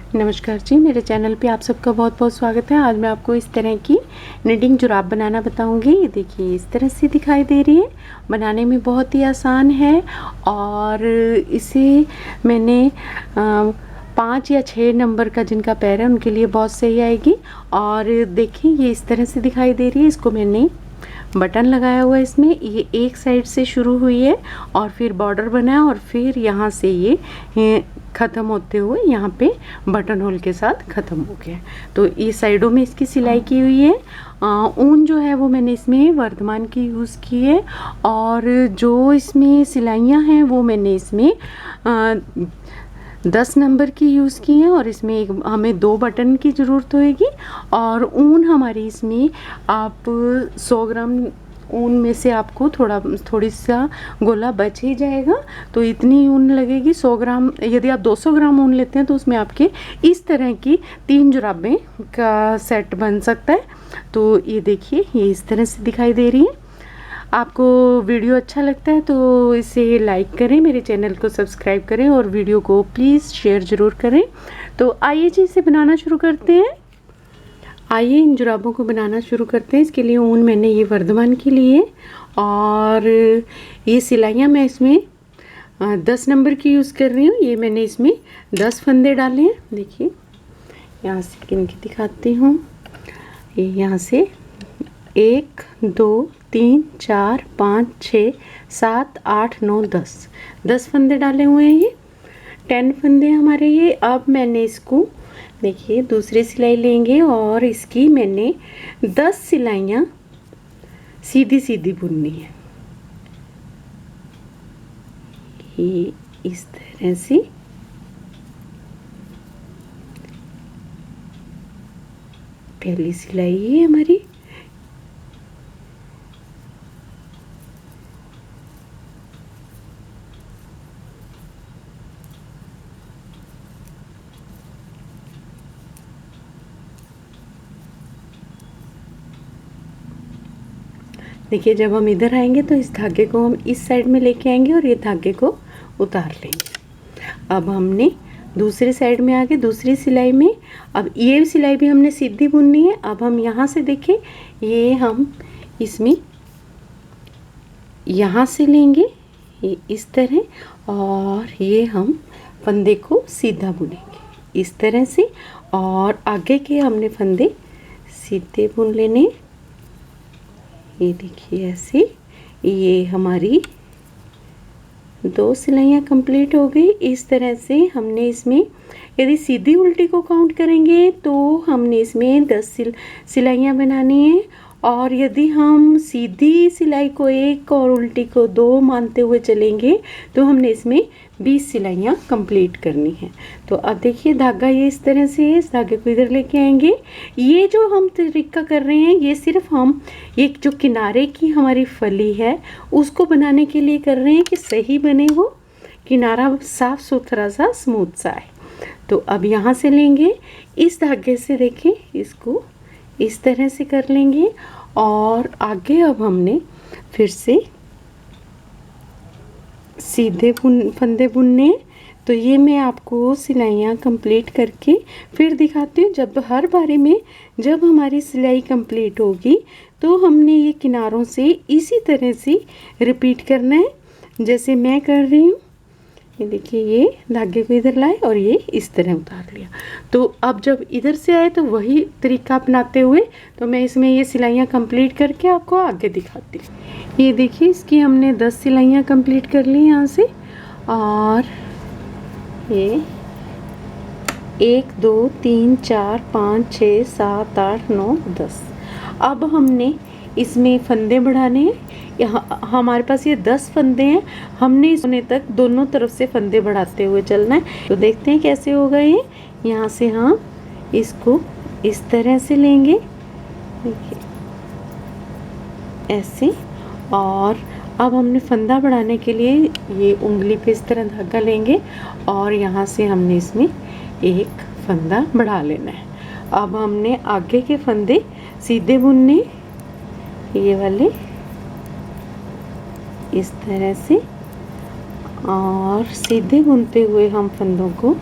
नमस्कार जी, मेरे चैनल पे आप सबका बहुत बहुत स्वागत है। आज मैं आपको इस तरह की निटिंग जुराब बनाना बताऊंगी। ये देखिए इस तरह से दिखाई दे रही है। बनाने में बहुत ही आसान है और इसे मैंने 5 या 6 नंबर का जिनका पैर है उनके लिए बहुत सही आएगी। और देखिए ये इस तरह से दिखाई दे रही है। इसको मैंने बटन लगाया हुआ है इसमें। ये एक साइड से शुरू हुई है और फिर बॉर्डर बना है और फिर यहाँ से ये ख़त्म होते हुए यहाँ पे बटन होल के साथ ख़त्म हो गया। तो ये साइडों में इसकी सिलाई की हुई है। ऊन जो है वो मैंने इसमें वर्धमान की यूज़ की है और जो इसमें सिलाइयाँ हैं वो मैंने इसमें 10 नंबर की यूज़ की हैं और इसमें हमें 2 बटन की ज़रूरत होएगी। और ऊन हमारी इसमें आप 100 ग्राम ऊन में से आपको थोड़ी सा गोला बच ही जाएगा। तो इतनी ऊन लगेगी 100 ग्राम। यदि आप 200 ग्राम ऊन लेते हैं तो उसमें आपके इस तरह की 3 जुराबें का सेट बन सकता है। तो ये देखिए ये इस तरह से दिखाई दे रही है। आपको वीडियो अच्छा लगता है तो इसे लाइक करें, मेरे चैनल को सब्सक्राइब करें और वीडियो को प्लीज़ शेयर ज़रूर करें। तो आइए जी इसे बनाना शुरू करते हैं। आइए इन जुराबों को बनाना शुरू करते हैं। इसके लिए ऊन मैंने ये वर्धमान की ली है और ये सिलाइयाँ मैं इसमें 10 नंबर की यूज़ कर रही हूँ। ये मैंने इसमें 10 फंदे डाले हैं। देखिए यहाँ से गिन के दिखाती हूँ। ये यहाँ से 1 2 3 4 5 6 7 8 9 10 फंदे डाले हुए हैं। ये 10 फंदे हमारे ये। अब मैंने इसको देखिए दूसरी सिलाई लेंगे और इसकी मैंने 10 सिलाइयाँ सीधी सीधी बुननी है। ये इस तरह से पहली सिलाई है हमारी। देखिए जब हम इधर आएंगे तो इस धागे को हम इस साइड में लेके आएंगे और ये धागे को उतार लेंगे। अब हमने दूसरी साइड में आके दूसरी सिलाई में, अब ये सिलाई भी हमने सीधी बुननी है। अब हम यहाँ से देखें, ये हम इसमें यहाँ से लेंगे ये इस तरह और ये हम फंदे को सीधा बुनेंगे इस तरह से और आगे के हमने फंदे सीधे बुन लेने। ये देखिए ऐसे ये हमारी 2 सिलाइयाँ कंप्लीट हो गई। इस तरह से हमने इसमें यदि सीधी उल्टी को काउंट करेंगे तो हमने इसमें 10 सिलाइयाँ बनानी है और यदि हम सीधी सिलाई को 1 और उल्टी को 2 मानते हुए चलेंगे तो हमने इसमें 20 सिलाइयाँ कंप्लीट करनी है। तो अब देखिए धागा ये इस तरह से है। इस धागे को इधर लेके आएंगे। ये जो हम तरीका कर रहे हैं ये सिर्फ हम ये जो किनारे की हमारी फली है उसको बनाने के लिए कर रहे हैं कि सही बने, वो किनारा साफ सुथरा सा स्मूथ सा है। तो अब यहाँ से लेंगे इस धागे से, देखें इसको इस तरह से कर लेंगे और आगे अब हमने फिर से सीधे फंदे बुनने। तो ये मैं आपको सिलाइयाँ कंप्लीट करके फिर दिखाती हूँ। जब हर बारी में जब हमारी सिलाई कंप्लीट होगी तो हमने ये किनारों से इसी तरह से रिपीट करना है जैसे मैं कर रही हूँ। ये देखिए ये धागे को इधर लाए और ये इस तरह उतार लिया। तो अब जब इधर से आए तो वही तरीका अपनाते हुए तो मैं इसमें ये सिलाइयाँ कंप्लीट करके आपको आगे दिखाती हूँ। ये देखिए इसकी हमने 10 सिलाइयाँ कंप्लीट कर ली यहाँ से और ये 1 2 3 4 5 6 7 8 9 10। अब हमने इसमें फंदे बढ़ाने हैं। यहाँ हमारे पास ये 10 फंदे हैं। हमने इस होने तक दोनों तरफ से फंदे बढ़ाते हुए चलना है। तो देखते हैं कैसे होगा ये। यहाँ से हम इसको इस तरह से लेंगे, देखिए ऐसे। और अब हमने फंदा बढ़ाने के लिए ये उंगली पे इस तरह धागा लेंगे और यहाँ से हमने इसमें एक फंदा बढ़ा लेना है। अब हमने आगे के फंदे सीधे बुनने, ये वाले इस तरह से, और सीधे बुनते हुए हम फंदों को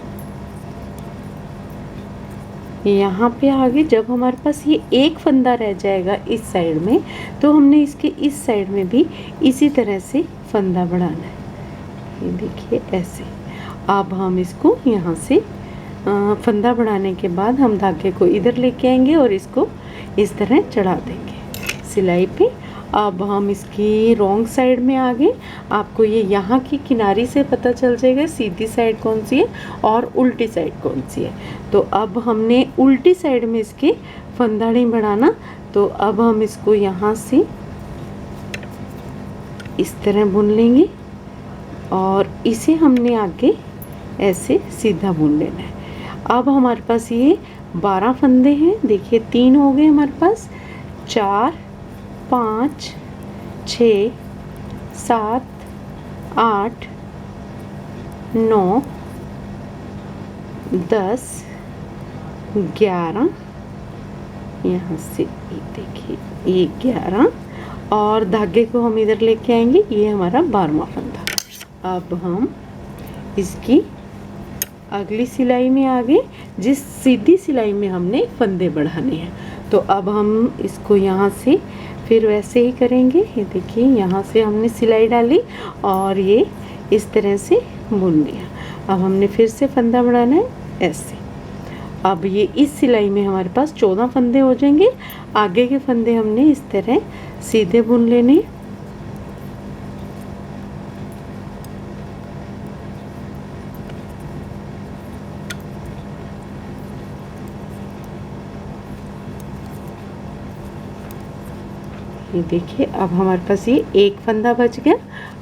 यहाँ पे आगे जब हमारे पास ये एक फंदा रह जाएगा इस साइड में, तो हमने इसके इस साइड में भी इसी तरह से फंदा बढ़ाना है। ये देखिए ऐसे। अब हम इसको यहाँ से फंदा बढ़ाने के बाद हम धागे को इधर लेके आएंगे और इसको इस तरह चढ़ा देंगे सिलाई पे। अब हम इसकी रॉन्ग साइड में आगे, आपको ये यहाँ की किनारी से पता चल जाएगा सीधी साइड कौन सी है और उल्टी साइड कौन सी है। तो अब हमने उल्टी साइड में इसके फंदा नहीं बढ़ाना, तो अब हम इसको यहाँ से इस तरह बुन लेंगे और इसे हमने आगे ऐसे सीधा बुन लेना है। अब हमारे पास ये 12 फंदे हैं। देखिए 3 हो गए हमारे पास, 4 5 6 7 8 9 10 11, यहाँ से देखिए ये 11 और धागे को हम इधर लेके आएंगे। ये हमारा 12वां फंदा। अब हम इसकी अगली सिलाई में आगे, जिस सीधी सिलाई में हमने फंदे बढ़ाने हैं, तो अब हम इसको यहाँ से फिर वैसे ही करेंगे। ये देखिए यहाँ से हमने सिलाई डाली और ये इस तरह से बुन लिया। अब हमने फिर से फंदा बढ़ाना है ऐसे। अब ये इस सिलाई में हमारे पास 14 फंदे हो जाएंगे। आगे के फंदे हमने इस तरह सीधे बुन लेने। ये देखिए अब हमारे पास ये एक फंदा बच गया।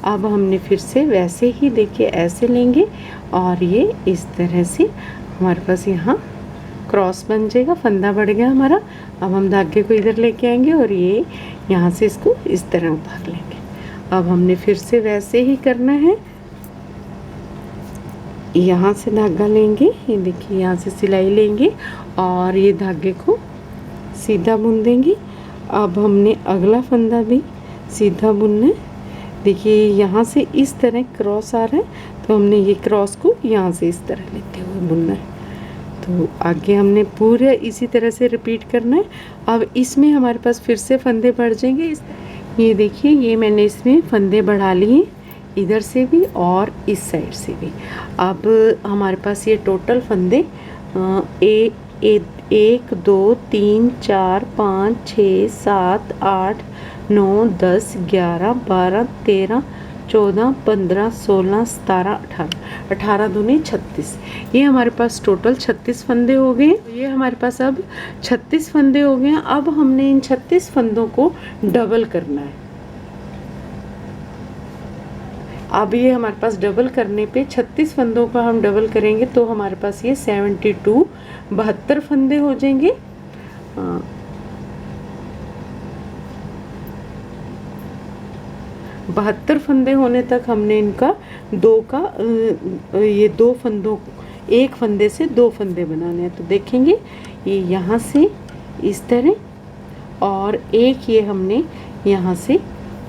अब हमने फिर से वैसे ही देखिए ऐसे लेंगे और ये इस तरह से हमारे पास यहाँ क्रॉस बन जाएगा, फंदा बढ़ गया हमारा। अब हम धागे को इधर लेके आएंगे और ये यहाँ से इसको इस तरह उतार लेंगे। अब हमने फिर से वैसे ही करना है। यहाँ से धागा लेंगे, ये देखिए यहाँ से सिलाई लेंगे और ये धागे को सीधा बुन देंगे। अब हमने अगला फंदा भी सीधा बुनना है। देखिए यहाँ से इस तरह क्रॉस आ रहा है, तो हमने ये क्रॉस को यहाँ से इस तरह लेते हुए बुनना है। तो आगे हमने पूरे इसी तरह से रिपीट करना है। अब इसमें हमारे पास फिर से फंदे बढ़ जाएंगे। ये देखिए ये मैंने इसमें फंदे बढ़ा लिए, इधर से भी और इस साइड से भी। अब हमारे पास ये टोटल फंदे 1 2 3 4 5 6 7 8 9 10 11 12 13 14 15 16 17 18 18 दूनी 36। ये हमारे पास टोटल 36 फंदे हो गए। ये हमारे पास अब 36 फंदे हो गए। अब हमने इन 36 फंदों को डबल करना है। अब ये हमारे पास डबल करने पे 36 फंदों का हम डबल करेंगे तो हमारे पास ये 72 फंदे हो जाएंगे। 72 फंदे होने तक हमने इनका ये 2 फंदों, एक फंदे से 2 फंदे बनाने हैं। तो देखेंगे ये यहाँ से इस तरह और एक ये हमने यहाँ से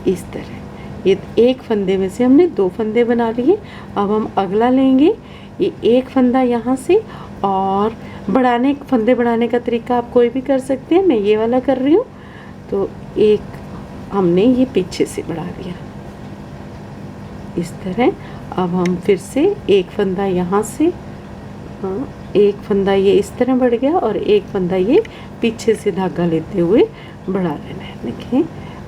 इस तरह, ये एक फंदे में से हमने 2 फंदे बना लिए। अब हम अगला लेंगे, ये एक फंदा यहाँ से, और फंदे बढ़ाने का तरीका आप कोई भी कर सकते हैं, मैं ये वाला कर रही हूँ। तो एक हमने ये पीछे से बढ़ा दिया इस तरह। अब हम फिर से एक फंदा यहाँ से, एक फंदा ये इस तरह बढ़ गया और एक फंदा ये पीछे से धागा लेते हुए बढ़ा लेना है। देखिए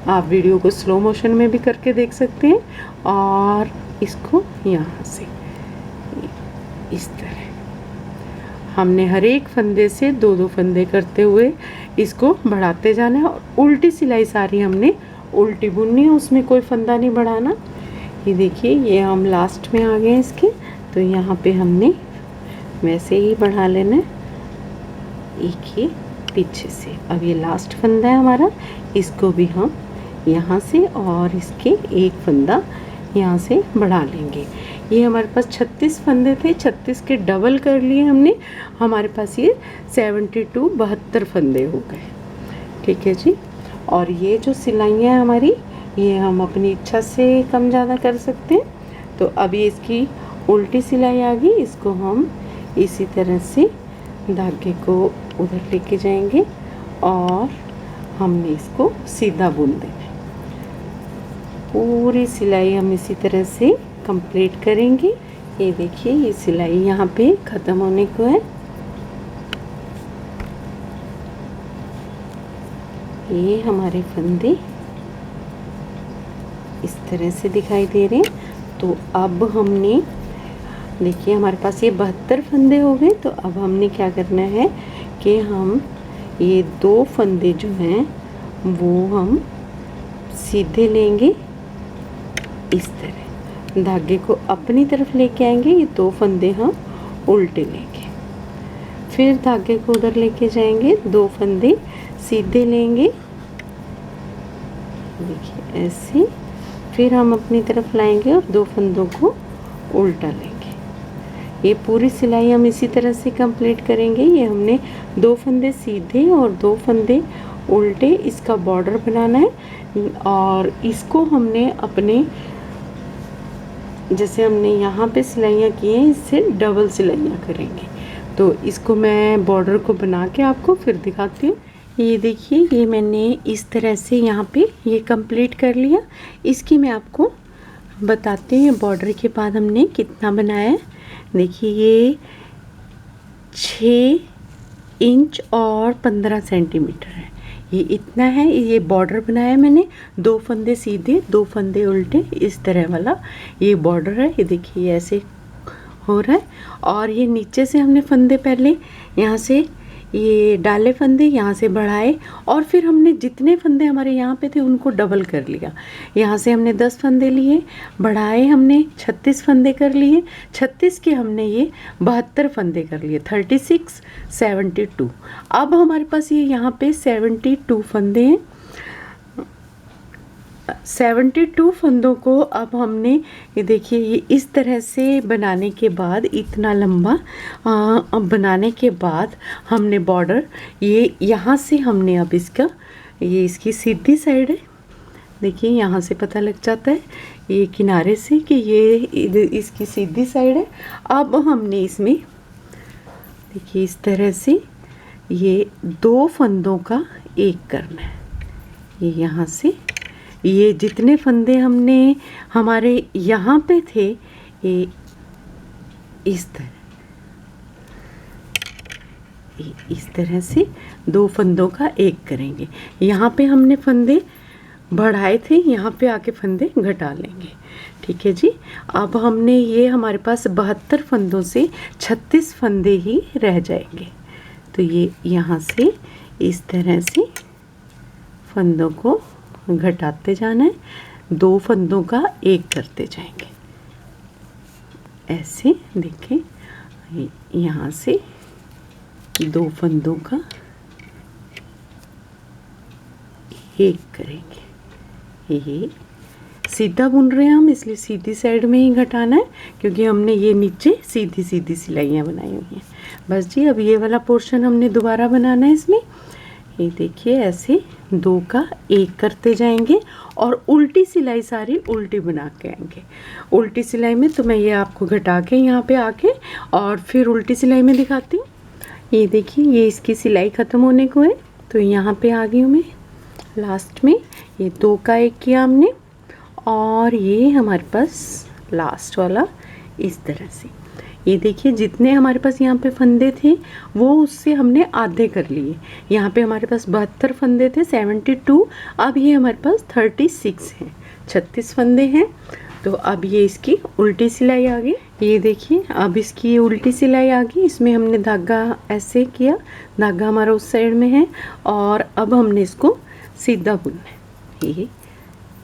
आप वीडियो को स्लो मोशन में भी करके देख सकते हैं। और इसको यहाँ से इस तरह हमने हर एक फंदे से 2-2 फंदे करते हुए इसको बढ़ाते जाना है। और उल्टी सिलाई सारी हमने उल्टी बुननी है, उसमें कोई फंदा नहीं बढ़ाना। ये देखिए ये हम लास्ट में आ गए हैं इसके, तो यहाँ पे हमने वैसे ही बढ़ा लेना है एक ही पीछे से। अब ये लास्ट फंदा है हमारा, इसको भी हम यहाँ से और इसके एक फंदा यहाँ से बढ़ा लेंगे। ये हमारे पास 36 फंदे थे, 36 के डबल कर लिए हमने, हमारे पास ये 72 फंदे हो गए। ठीक है जी। और ये जो सिलाइयाँ हमारी, ये हम अपनी इच्छा से कम ज़्यादा कर सकते हैं। तो अभी इसकी उल्टी सिलाई आ गई, इसको हम इसी तरह से धागे को उधर लेके जाएंगे और हमने इसको सीधा बुन देना है। पूरी सिलाई हम इसी तरह से कंप्लीट करेंगे। ये देखिए, ये सिलाई यहाँ पे ख़त्म होने को है। ये हमारे फंदे इस तरह से दिखाई दे रहे हैं। तो अब हमने देखिए, हमारे पास ये 72 फंदे हो गए। तो अब हमने क्या करना है कि हम ये 2 फंदे जो हैं वो हम सीधे लेंगे, इस तरह धागे को अपनी तरफ लेके आएंगे। ये 2 फंदे हम उल्टे लेंगे, फिर धागे को उधर लेके जाएंगे, 2 फंदे सीधे लेंगे, देखिए ऐसे, फिर हम अपनी तरफ लाएंगे और 2 फंदों को उल्टा लेंगे। ये पूरी सिलाई हम इसी तरह से कंप्लीट करेंगे। ये हमने 2 फंदे सीधे और 2 फंदे उल्टे इसका बॉर्डर बनाना है। और इसको हमने अपने, जैसे हमने यहाँ पे सिलाइयाँ की हैं, इससे डबल सिलाइयाँ करेंगे। तो इसको मैं बॉर्डर को बना के आपको फिर दिखाती हूँ। ये देखिए, ये मैंने इस तरह से यहाँ पे ये कंप्लीट कर लिया। इसकी मैं आपको बताती हूँ बॉर्डर के बाद हमने कितना बनाया है। देखिए, ये 6 इंच और 15 सेंटीमीटर है, ये इतना है। ये बॉर्डर बनाया मैंने, 2 फंदे सीधे 2 फंदे उल्टे, इस तरह वाला ये बॉर्डर है। ये देखिए ऐसे हो रहा है। और ये नीचे से हमने फंदे पहले यहाँ से ये डाले फंदे, यहाँ से बढ़ाए और फिर हमने जितने फंदे हमारे यहाँ पे थे उनको डबल कर लिया। यहाँ से हमने 10 फंदे लिए, बढ़ाए हमने 36 फंदे कर लिए, 36 के हमने ये 72 फंदे कर लिए, 36 72। अब हमारे पास ये यहाँ पे 72 फंदे हैं। 72 फंदों को अब हमने, ये देखिए, ये इस तरह से बनाने के बाद, इतना लंबा बनाने के बाद हमने बॉर्डर ये यहाँ से हमने अब इसका, ये इसकी सीधी साइड है, देखिए यहाँ से पता लग जाता है ये किनारे से कि ये इसकी सीधी साइड है। अब हमने इसमें देखिए इस तरह से ये 2 फंदों का एक करना है। ये यहाँ से ये जितने फंदे हमने हमारे यहाँ पे थे, ये इस तरह से 2 फंदों का एक करेंगे। यहाँ पे हमने फंदे बढ़ाए थे, यहाँ पे आके फंदे घटा लेंगे। ठीक है जी। अब हमने ये हमारे पास 72 फंदों से 36 फंदे ही रह जाएंगे। तो ये यहाँ से इस तरह से फंदों को घटाते जाना है, 2 फंदों का एक करते जाएंगे। ऐसे देखें, यहाँ से 2 फंदों का एक करेंगे। ये सीधा बुन रहे हैं हम, इसलिए सीधी साइड में ही घटाना है, क्योंकि हमने ये नीचे सीधी सीधी सिलाइयाँ बनाई हुई हैं। बस जी, अब ये वाला पोर्शन हमने दोबारा बनाना है इसमें। ये देखिए, ऐसे 2 का एक करते जाएंगे और उल्टी सिलाई सारी उल्टी बना के आएंगे। उल्टी सिलाई में तो मैं ये आपको घटा के यहाँ पे आके और फिर उल्टी सिलाई में दिखाती हूँ। ये देखिए, ये इसकी सिलाई ख़त्म होने को है, तो यहाँ पे आ गई हूँ मैं लास्ट में। ये 2 का एक किया हमने और ये हमारे पास लास्ट वाला इस तरह से। ये देखिए, जितने हमारे पास यहाँ पे फंदे थे वो उससे हमने आधे कर लिए। यहाँ पे हमारे पास 72 फंदे थे, 72, अब ये हमारे पास 36 हैं, 36 फंदे हैं। तो अब ये इसकी उल्टी सिलाई आ गई। ये देखिए, अब इसकी उल्टी सिलाई आ गई। इसमें हमने धागा ऐसे किया, धागा हमारा उस साइड में है और अब हमने इसको सीधा बुनना है। ये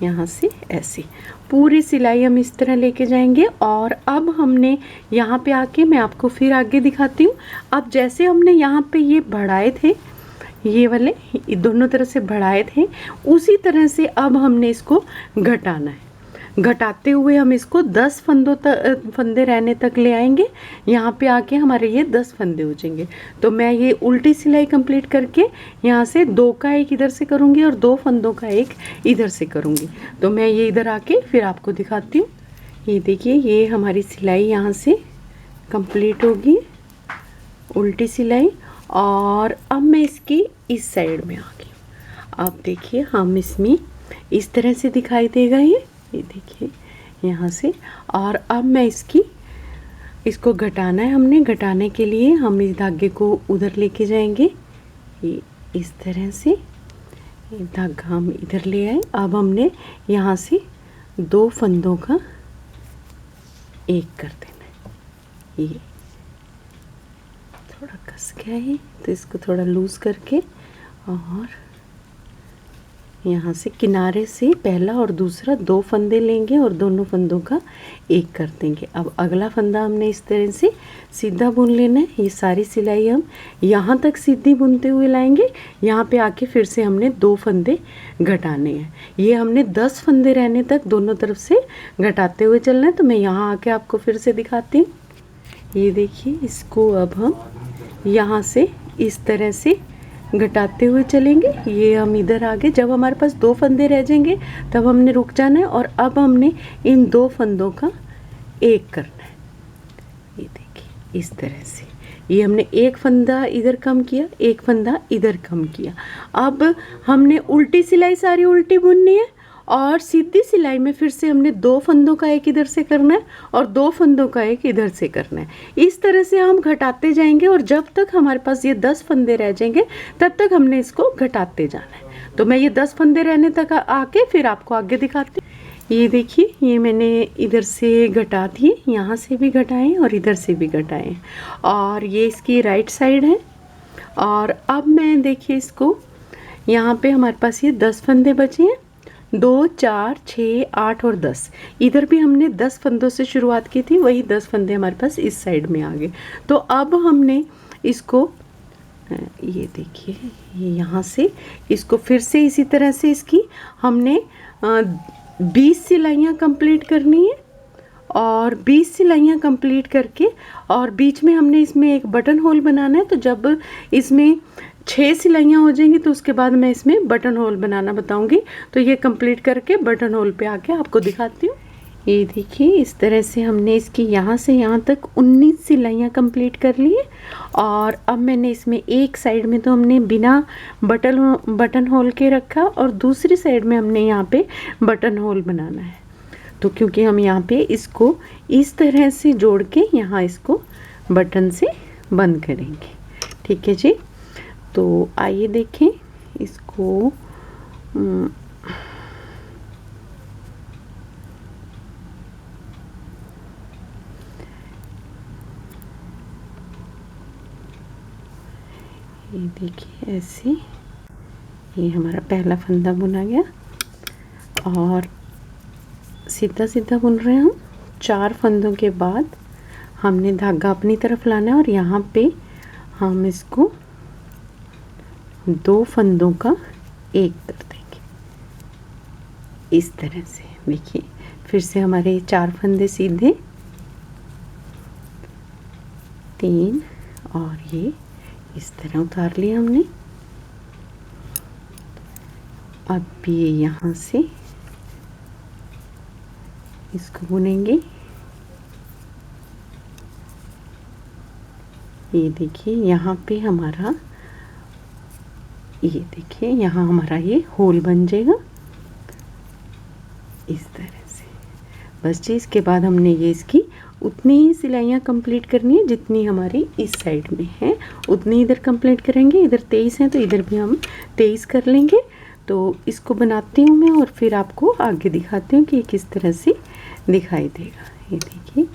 यहाँ से ऐसे पूरी सिलाई हम इस तरह लेके जाएंगे। और अब हमने यहाँ पे आके मैं आपको फिर आगे दिखाती हूँ। अब जैसे हमने यहाँ पे ये बढ़ाए थे, ये वाले दोनों तरफ से बढ़ाए थे, उसी तरह से अब हमने इसको घटाना है। घटाते हुए हम इसको 10 फंदे रहने तक ले आएंगे। यहाँ पे आके हमारे ये 10 फंदे हो जाएंगे। तो मैं ये उल्टी सिलाई कंप्लीट करके यहाँ से 2 का एक इधर से करूँगी और 2 फंदों का एक इधर से करूँगी। तो मैं ये इधर आके फिर आपको दिखाती हूँ। ये देखिए, ये हमारी सिलाई यहाँ से कंप्लीट होगी उल्टी सिलाई। और अब मैं इसकी इस साइड में आ गई। आप देखिए हम इसमें इस तरह से दिखाई देगा ये देखिए यहाँ से। और अब मैं इसको घटाना है। हमने घटाने के लिए हम इस धागे को उधर लेके जाएंगे, ये इस तरह से ये धागा हम इधर ले आए। अब हमने यहाँ से 2 फंदों का एक कर देना है। ये थोड़ा कस गया है तो इसको थोड़ा लूज़ करके और यहाँ से किनारे से पहला और दूसरा 2 फंदे लेंगे और दोनों फंदों का एक कर देंगे। अब अगला फंदा हमने इस तरह से सीधा बुन लेना है। ये सारी सिलाई हम यहाँ तक सीधी बुनते हुए लाएंगे। यहाँ पे आके फिर से हमने 2 फंदे घटाने हैं। ये हमने 10 फंदे रहने तक दोनों तरफ से घटाते हुए चलना है। तो मैं यहाँ आके आपको फिर से दिखाती हूँ। ये देखिए इसको अब हम यहाँ से इस तरह से घटाते हुए चलेंगे। ये हम इधर आगे, जब हमारे पास 2 फंदे रह जाएंगे तब हमने रुक जाना है। और अब हमने इन 2 फंदों का एक करना है। ये देखिए इस तरह से ये हमने एक फंदा इधर कम किया, एक फंदा इधर कम किया। अब हमने उल्टी सिलाई सारी उल्टी बुननी है और सीधी सिलाई में फिर से हमने 2 फंदों का एक इधर से करना है और 2 फंदों का एक इधर से करना है। इस तरह से हम घटाते जाएंगे और जब तक हमारे पास ये 10 फंदे रह जाएंगे तब तक हमने इसको घटाते जाना है। तो मैं ये 10 फंदे रहने तक आके फिर आपको आगे दिखाती हूँ। ये देखिए ये मैंने इधर से घटा दिए, यहाँ से भी घटाएं और इधर से भी घटाएं। और ये इसकी राइट साइड है। और अब मैं देखिए इसको यहाँ पे हमारे पास ये 10 फंदे बचे हैं, 2, 4, 6, 8 और 10। इधर भी हमने 10 फंदों से शुरुआत की थी, वही 10 फंदे हमारे पास इस साइड में आ गए। तो अब हमने इसको ये देखिए ये यहाँ से इसको फिर से इसी तरह से इसकी हमने 20 सिलाइयाँ कंप्लीट करनी है। और 20 सिलाइयाँ कंप्लीट करके और बीच में हमने इसमें एक बटन होल बनाना है। तो जब इसमें 6 सिलाइयाँ हो जाएंगी तो उसके बाद मैं इसमें बटन होल बनाना बताऊंगी। तो ये कंप्लीट करके बटन होल पे आके आपको दिखाती हूँ। ये देखिए इस तरह से हमने इसकी यहाँ से यहाँ तक 19 सिलाइयाँ कंप्लीट कर ली है। और अब मैंने इसमें एक साइड में तो हमने बिना बटन होल के रखा और दूसरी साइड में हमने यहाँ पे बटन होल बनाना है। तो क्योंकि हम यहाँ पे इसको इस तरह से जोड़ के यहाँ इसको बटन से बंद करेंगे। ठीक है जी। तो आइए देखें इसको। ये देखिए ऐसे ये हमारा पहला फंदा बुना गया और सीधा सीधा बुन रहे हैं हम। 4 फंदों के बाद हमने धागा अपनी तरफ लाना है और यहाँ पे हम इसको 2 फंदों का एक कर देंगे इस तरह से। देखिए फिर से हमारे 4 फंदे सीधे, 3 और ये इस तरह उतार लिया हमने। अब ये यहाँ से इसको बुनेंगे। ये देखिए यहाँ पे हमारा ये देखिए यहाँ हमारा ये होल बन जाएगा इस तरह से। बस जी इसके बाद हमने ये इसकी उतनी ही सिलाइयाँ कंप्लीट करनी है जितनी हमारी इस साइड में है, उतनी इधर कंप्लीट करेंगे। इधर 23 हैं तो इधर भी हम 23 कर लेंगे। तो इसको बनाती हूँ मैं और फिर आपको आगे दिखाती हूँ कि ये किस तरह से दिखाई देगा। ये देखिए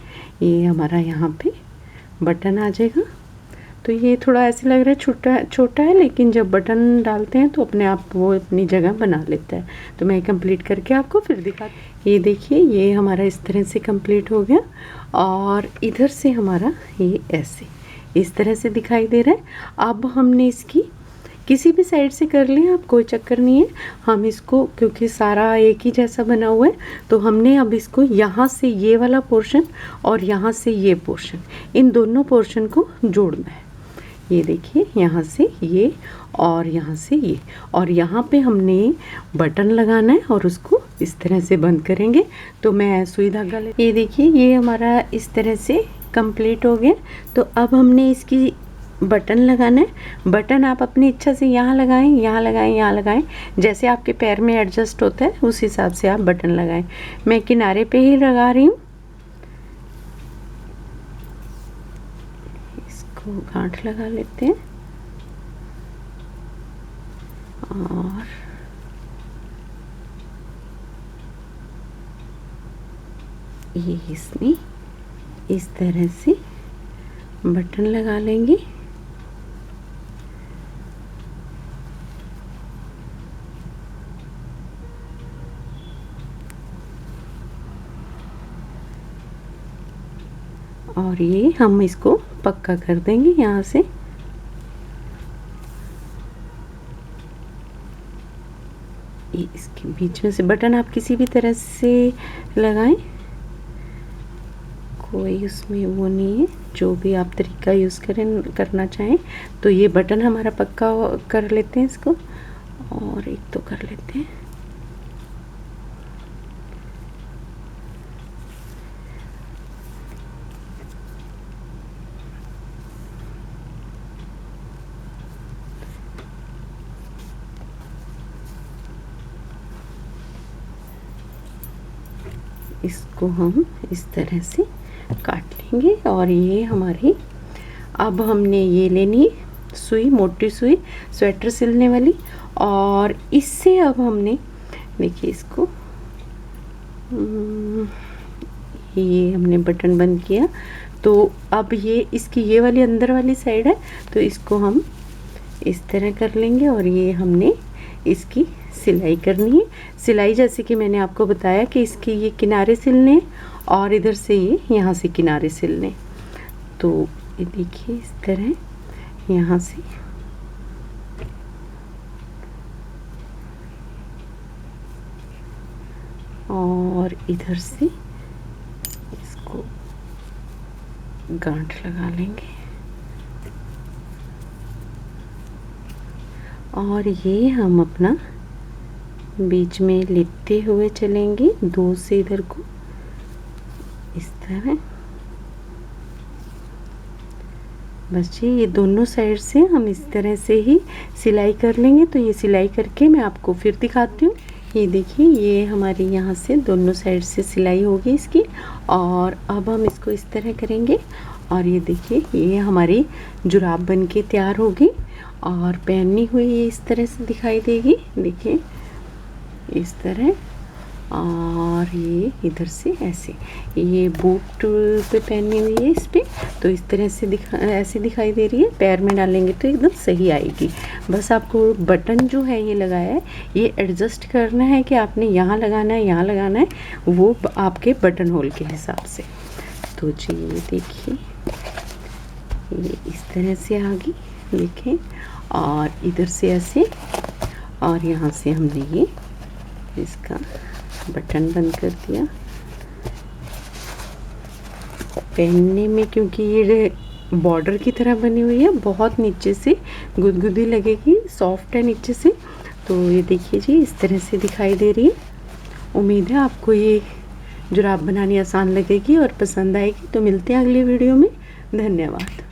ये हमारा यहाँ पे बटन आ जाएगा। तो ये थोड़ा ऐसे लग रहा है छोटा है, लेकिन जब बटन डालते हैं तो अपने आप वो अपनी जगह बना लेता है। तो मैं कंप्लीट करके आपको फिर दिखाती हूँ। ये देखिए ये हमारा इस तरह से कंप्लीट हो गया और इधर से हमारा ये ऐसे इस तरह से दिखाई दे रहा है। अब हमने इसकी किसी भी साइड से कर लें, आप कोई चक्कर नहीं है। हम इसको क्योंकि सारा एक ही जैसा बना हुआ है तो हमने अब इसको यहाँ से ये वाला पोर्शन और यहाँ से ये पोर्शन, इन दोनों पोर्शन को जोड़ना है। ये देखिए यहाँ से ये और यहाँ से ये, और यहाँ पे हमने बटन लगाना है और उसको इस तरह से बंद करेंगे। तो मैं सुई धागा ये देखिए ये हमारा इस तरह से कंप्लीट हो गया। तो अब हमने इसकी बटन लगाना है। बटन आप अपनी इच्छा से यहाँ लगाएं, यहाँ लगाएं, यहाँ लगाएं, जैसे आपके पैर में एडजस्ट होता है उस हिसाब से आप बटन लगाएं। मैं किनारे पे ही लगा रही हूँ। इसको गांठ लगा लेते हैं और ये इसमें इस तरह से बटन लगा लेंगे। और ये हम इसको पक्का कर देंगे यहाँ से। ये इसके बीच में से बटन आप किसी भी तरह से लगाएं, कोई उसमें वो नहीं है, जो भी आप तरीका यूज़ करना चाहें। तो ये बटन हमारा पक्का कर लेते हैं इसको, और एक तो कर लेते हैं। इसको हम इस तरह से काट लेंगे। और ये हमारी, अब हमने ये लेनी सुई, मोटी सुई स्वेटर सिलने वाली, और इससे अब हमने देखिए इसको ये हमने बटन बंद किया। तो अब ये इसकी ये वाली अंदर वाली साइड है, तो इसको हम इस तरह कर लेंगे। और ये हमने इसकी सिलाई करनी है। सिलाई जैसे कि मैंने आपको बताया कि इसके ये किनारे सिलने और इधर से ये यहाँ से किनारे सिलने। तो ये देखिए इस तरह यहाँ से और इधर से इसको गांठ लगा लेंगे। और ये हम अपना बीच में लेते हुए चलेंगे, दो से इधर को इस तरह। बस जी, ये दोनों साइड से हम इस तरह से ही सिलाई कर लेंगे। तो ये सिलाई करके मैं आपको फिर दिखाती हूँ। ये देखिए, ये हमारी यहाँ से दोनों साइड से सिलाई होगी इसकी। और अब हम इसको इस तरह करेंगे, और ये देखिए ये हमारी जुराब बन के तैयार होगी और पहनी हुई ये इस तरह से दिखाई देगी। देखिए इस तरह, और ये इधर से ऐसे, ये बूट पे पहनी हुई है इस पे, तो इस तरह से ऐसे दिखाई दे रही है। पैर में डालेंगे तो एकदम सही आएगी। बस आपको बटन जो है ये लगाया है, ये एडजस्ट करना है कि आपने यहाँ लगाना है, यहाँ लगाना है, वो आपके बटन होल के हिसाब से। तो जी ये देखिए ये इस तरह से आ गई, देखें। और इधर से ऐसे, और यहाँ से हमने ये इसका बटन बंद कर दिया। पहनने में क्योंकि ये बॉर्डर की तरह बनी हुई है, बहुत नीचे से गुदगुदी लगेगी, सॉफ्ट है नीचे से। तो ये देखिए जी इस तरह से दिखाई दे रही है। उम्मीद है आपको ये जुराब बनानी आसान लगेगी और पसंद आएगी। तो मिलते हैं अगली वीडियो में। धन्यवाद।